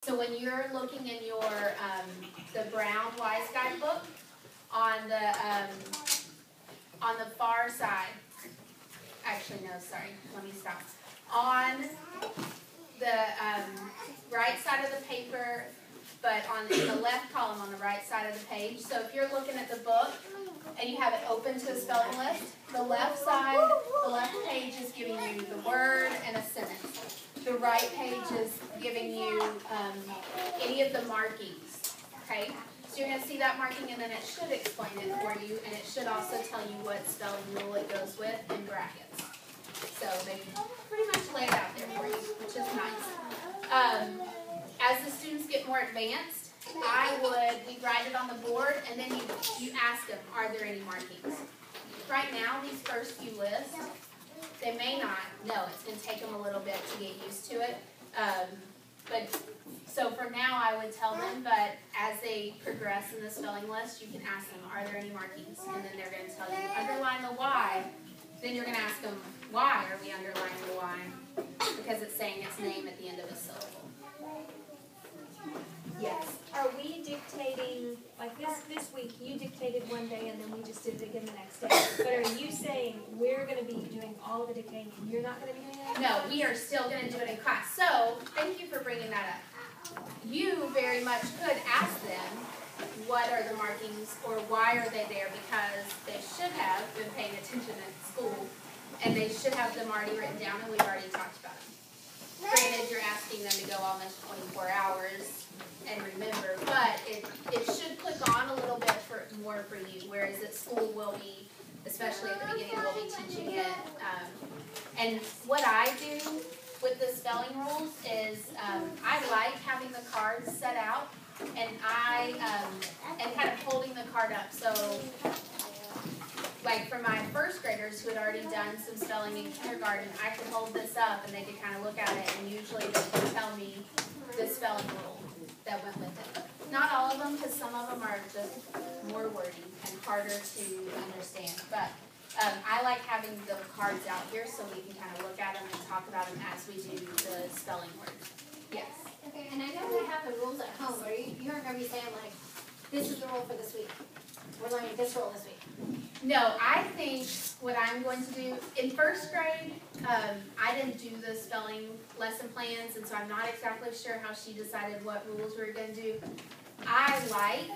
So when you're looking in your the Brown Wise Guidebook, on the far side, actually no, sorry, let me stop. On the right side of the paper, but in the left column on the right side of the page. So if you're looking at the book and you have it open to a spelling list, the left side, the left page is giving you the word and a sentence. The right page is giving you any of the markings, okay? So you're going to see that marking, and then it should explain it for you, and it should also tell you what spelling rule it goes with in brackets. So they pretty much lay it out there for you, which is nice. As the students get more advanced, we write it on the board, and then you ask them, are there any markings? Right now, these first few lists, they may not know. It's going to take them a little bit to get used to it. So for now, I would tell them, but as they progress in the spelling list, you can ask them, are there any markings? And then they're going to tell you, underline the Y. Then you're going to ask them, why are we underlining the Y? Because it's saying its name at the end of a syllable. Yes. Are we dictating, like this week, you dictated one day and then we just did it again the next day. But are you saying we're going to be doing all the dictating and you're not going to be doing it? No, we are still going to do it in class. So, thank you for bringing that up. You very much could ask them, what are the markings or why are they there? Because they should have been paying attention at school and they should have them already written down, and we've already talked about them. Granted, you're asking them to go almost 24 hours and remember, but it should click on a little bit more for you, whereas at school we'll be, especially at the beginning, we'll be teaching it. And what I do with the spelling rules is I like having the cards set out and and kind of holding the card up. So like for my first graders who had already done some spelling in kindergarten, I could hold this up and they could kind of look at it, and usually they can tell me the spelling rule that went with it. Not all of them, because some of them are just more wordy and harder to understand. But I like having the cards out here so we can kind of look at them and talk about them as we do the spelling words. Yes? Okay, and I know we have the rules at home, but you aren't going to be saying, like, this is the rule for this week. We're learning this rule this week. No, I think what I'm going to do, in first grade, I didn't do the spelling lesson plans, and so I'm not exactly sure how she decided what rules we were going to do. I like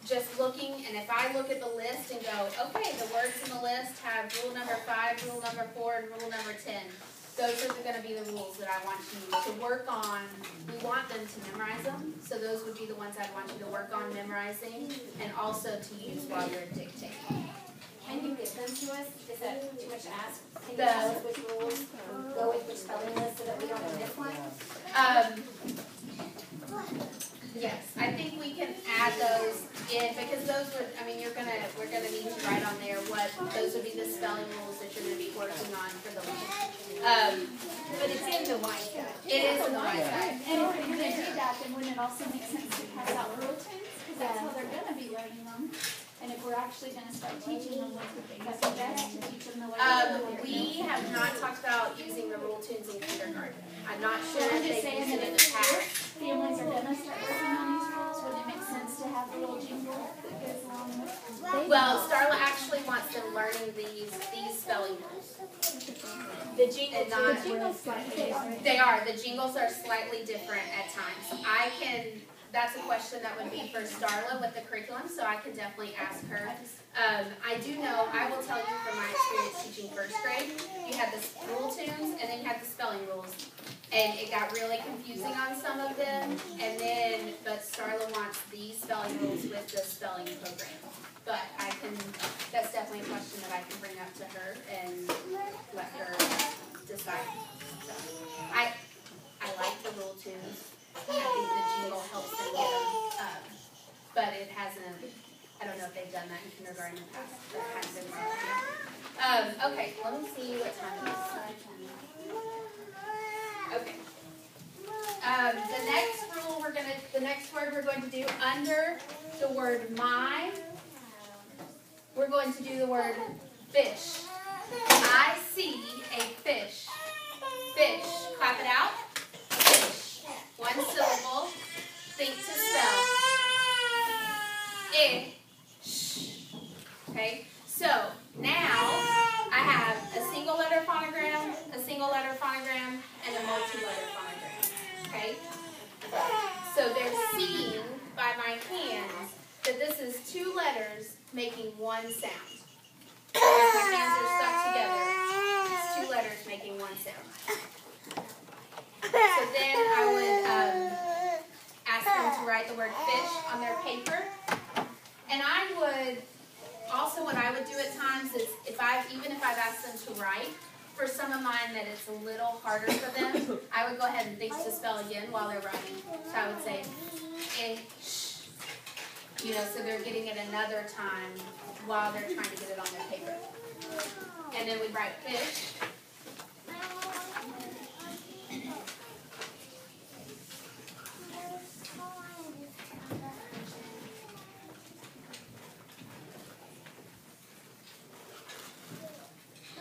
just looking, and if I look at the list and go, okay, the words in the list have rule number 5, rule number 4, and rule number 10. Those are going to be the rules that I want you to work on. We want them to memorize them, so those would be the ones I'd want you to work on memorizing and also to use while you're dictating. Can you give them to us? Is that too much to ask? Can you tell us which rules go with which spelling list so that we don't miss one? Yes, I think we can add those in because those would, I mean, we're gonna need to write on there what those would be the spelling rules that you're gonna be working on for the week. But it's in the Wise Guide. It is in the Wise Guide. And if we're going to do that, then wouldn't it also make sense to pass out rule tunes? Because that's how they're going to be learning them. And if we're actually going to start teaching them, what's the biggest best to teach them the way we have not talked about using the rule tunes in kindergarten. I'm not sure I'm if just they've saying used that it in if the past. families are going to start working on these rules, wouldn't it make sense to have a little jingle that goes along with it? Well, Starla actually wants them learning these spelling rules. The jingles slightly different. They are. The jingles are slightly different at times. That's a question that would be for Starla with the curriculum, so I can definitely ask her. I do know, I will tell you from my experience teaching first grade, you had the rule tunes and then you had the spelling rules. And it got really confusing on some of them, but Starla wants the spelling rules with the spelling program. But that's definitely a question that I can bring up to her and let her decide. So, I like the rule tunes. I think the jingle helps them get them, but it hasn't, I don't know if they've done that in kindergarten in the past, but it hasn't been right. Okay, let me see what time it is. Okay. The next word we're going to do under the word my, we're going to do the word fish. I see a fish. Fish. Clap it out. Fish. One one syllable. Think to spell. Okay, so now I have a single letter phonogram, and a multi-letter phonogram. Okay, so they're seeing by my hands that this is two letters making one sound. Because my hands are stuck together, it's two letters making one sound. So then I would ask them to write the word fish on their paper. And I would, also what I would do at times is, even if I've asked them to write, for some of mine that it's a little harder for them, I would go ahead and think to spell again while they're writing. So I would say, sh. You know, so they're getting it another time while they're trying to get it on their paper. And then we'd write fish.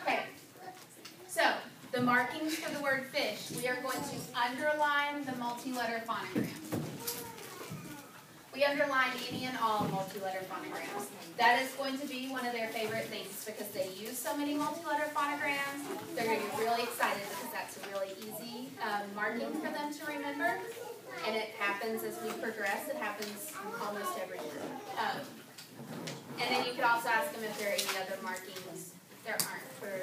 Okay, so the markings for the word fish, we are going to underline the multi-letter phonogram. We underline any and all multi-letter phonograms. That is going to be one of their favorite things because they use so many multi-letter phonograms. They're going to be really excited because that's a really easy marking for them to remember. And it happens as we progress. It happens almost every year. And then you could also ask them if there are any other markings there aren't for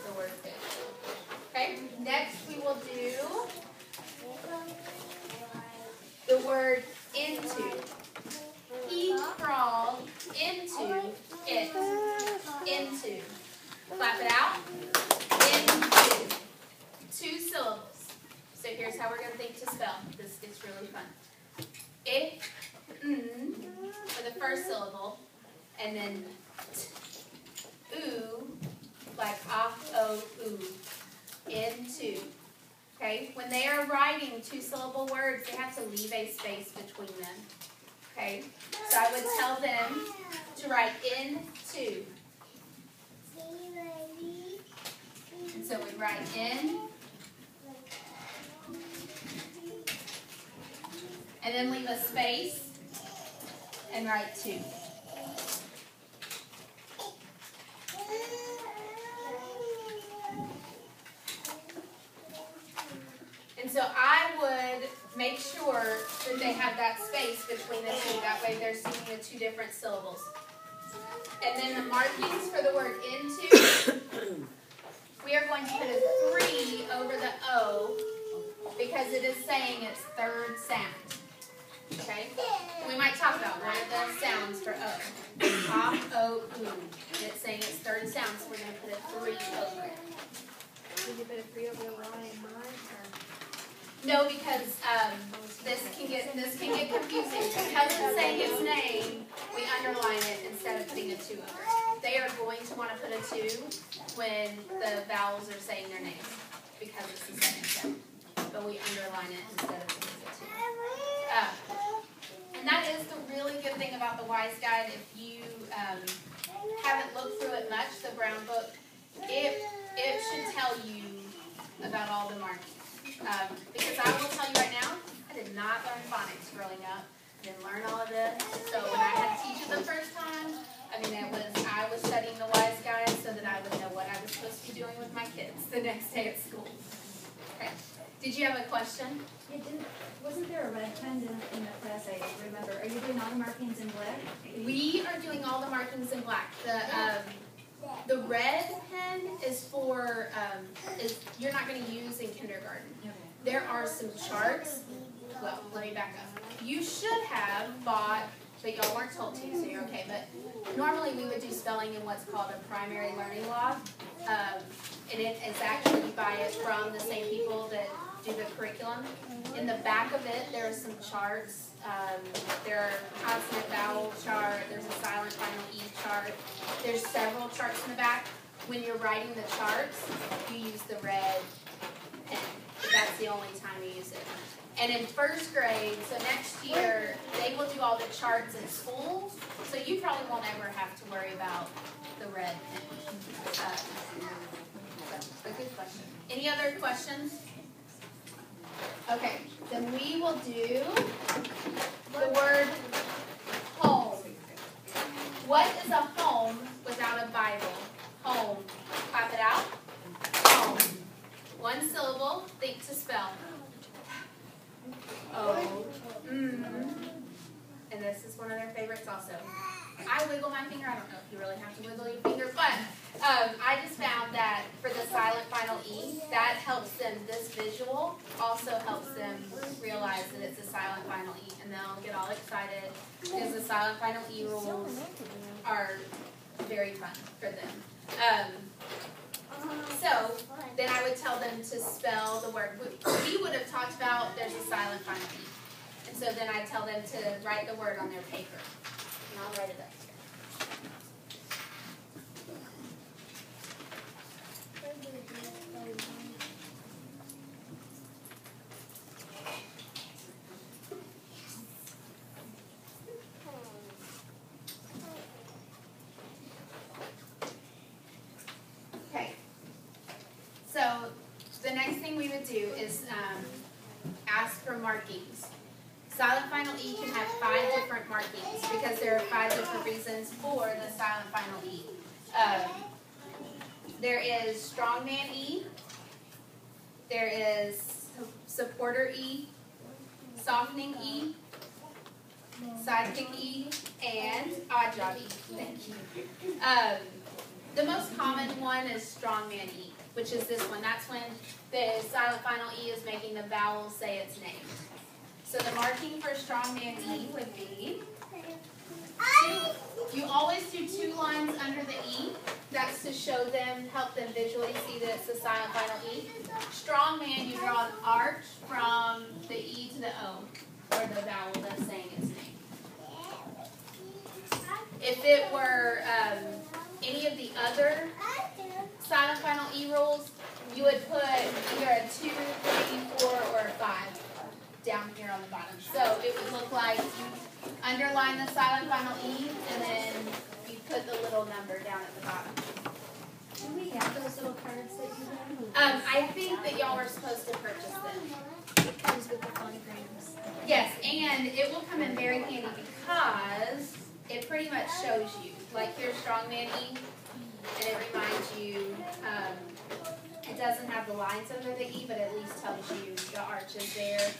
the word fish. Okay, next we will do the word into. He crawled into it. Into. Clap it out. Into. 2 syllables. So here's how we're going to think to spell. This gets really fun. For the first syllable. And then ooh, like ah, oh, ooh. Into. Okay, when they are writing 2-syllable words, they have to leave a space between them. Okay, so I would tell them to write into. And so we write in. And then leave a space and write to. And so I would make sure that they have that space between the two. That way they're singing the 2 different syllables. And then the markings for the word into, we are going to put a 3 over the O because it is saying its third sound. Okay? We might talk about one of the sounds for O. Ah, O, oo. And it's saying its third sound, so we're going to put a 3 over it. Did you put a 3 over the Y and mine? No, because this can get confusing. Because it's saying its name, we underline it instead of putting a 2 over it. They are going to want to put a 2 when the vowels are saying their names because it's the second sound. But we underline it instead of putting a 2. And that is the really good thing about the Wise Guide. If you haven't looked through it much, the brown book, it should tell you about all the markings. Because I will tell you right now, I did not learn phonics growing up. I didn't learn all of this. So when I had to teach it the first time, I was studying the Wise Guide so that I would know what I was supposed to be doing with my kids the next day at school. Okay. Did you have a question? Wasn't there a red pen in the class? I remember. Are you doing all the markings in black? We are doing all the markings in black. The red pen is for you're not going to use in kindergarten. Okay. There are some charts. Well, let me back up. You should have bought, but y'all weren't told to, so you're okay. But normally we would do spelling in what's called a primary learning log. And it is actually, you buy it from the same people that do the curriculum. In the back of it, there are some charts. There are consonant vowel chart. There's a silent final E chart. There's several charts in the back. When you're writing the charts, you use the red pen. That's the only time you use it. And in first grade, so next year, they will do all the charts in school. So you probably won't ever have to worry about the red pen. But good question. Any other questions? Okay, then we will do the word home. What is a home without a Bible? Home. Clap it out. Home. One syllable. Think to spell. O. And this is one of their favorites also. I wiggle my finger. I don't know if you really have to wiggle your finger, but I just found that for the silent final E, that helps them, this visual also helps them realize that it's a silent final E, and they'll get all excited because the silent final E rules are very fun for them. So then I would tell them to spell the word. We would have talked about there's a silent final E. And so then I tell them to write the word on their paper. And I'll write it up here. Okay. So the next thing we would do is ask for markings. Silent final E can have 5 different markings because there are 5 different reasons for the silent final E. There is strongman E, there is supporter E, softening E, sidekick E, and odd job E. Thank you. The most common one is strongman E, which is this one. That's when the silent final E is making the vowel say its name. So the marking for strongman E would be, you always do 2 lines under the E. That's to show them, help them visually see that it's a silent final E. Strongman, you draw an arch from the E to the O, or the vowel that's saying its name. If it were any of the other silent final E rules, you would put either a 2, 3, 4, or a 5 down here on the bottom. So it would look like you underline the silent final E, and then you put the little number down at the bottom. Do we have those little cards that you have? I think that y'all were supposed to purchase them. It comes with the phonograms. Yes, and it will come in very handy because it pretty much shows you. Like here's strongman E, and it reminds you, it doesn't have the lines under the E, but at least tells you the arch is there.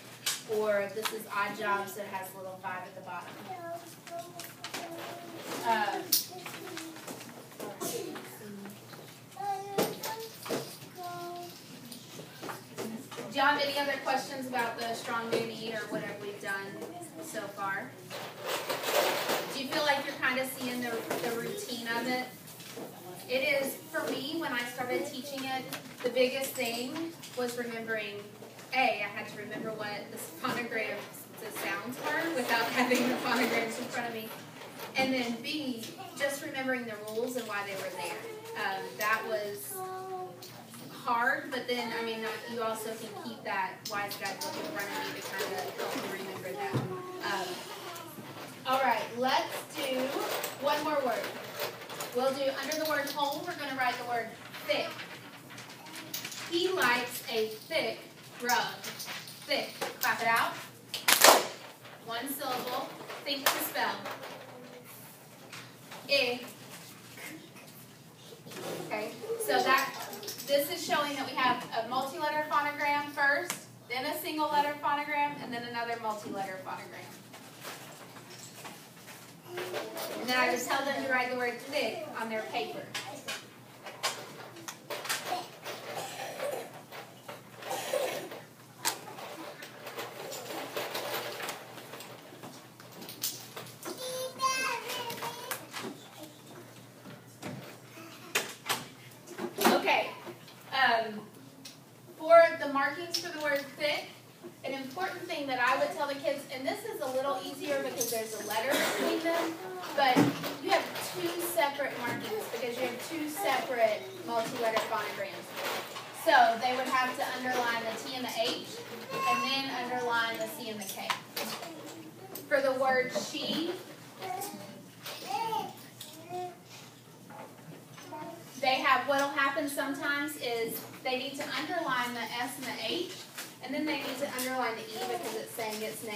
Or if this is odd jobs, it has a little 5 at the bottom. Do y'all have any other questions about the strongman E or whatever we've done so far? Do you feel like you're kind of seeing the routine of it? It is, for me, when I started teaching it, the biggest thing was remembering, A, I had to remember what the phonograms, the sounds were without having the phonograms in front of me. And then B, just remembering the rules and why they were there. That was hard, but then, I mean, you also can keep that wise guide book in front of you to kind of help you remember that. All right, let's do one more word. We'll do, under the word whole, we're going to write the word thick. He likes a thick rug. Thick. Clap it out. One syllable. Think to spell. I. Okay, so this is showing that we have a multi-letter phonogram first, then a single letter phonogram, and then another multi-letter phonogram. And then I would tell them to write the word thick on their paper. Okay. For the markings for the word thick, an important thing that I would tell the kids, and this is a little easier because there's a letter between them, but you have 2 separate markings because you have 2 separate multi-letter phonograms. So they would have to underline the T and the H, and then underline the C and the K. For the word she, they have, what'll happen sometimes is they need to underline the S and the H, And then they need to underline the E because it's saying its name.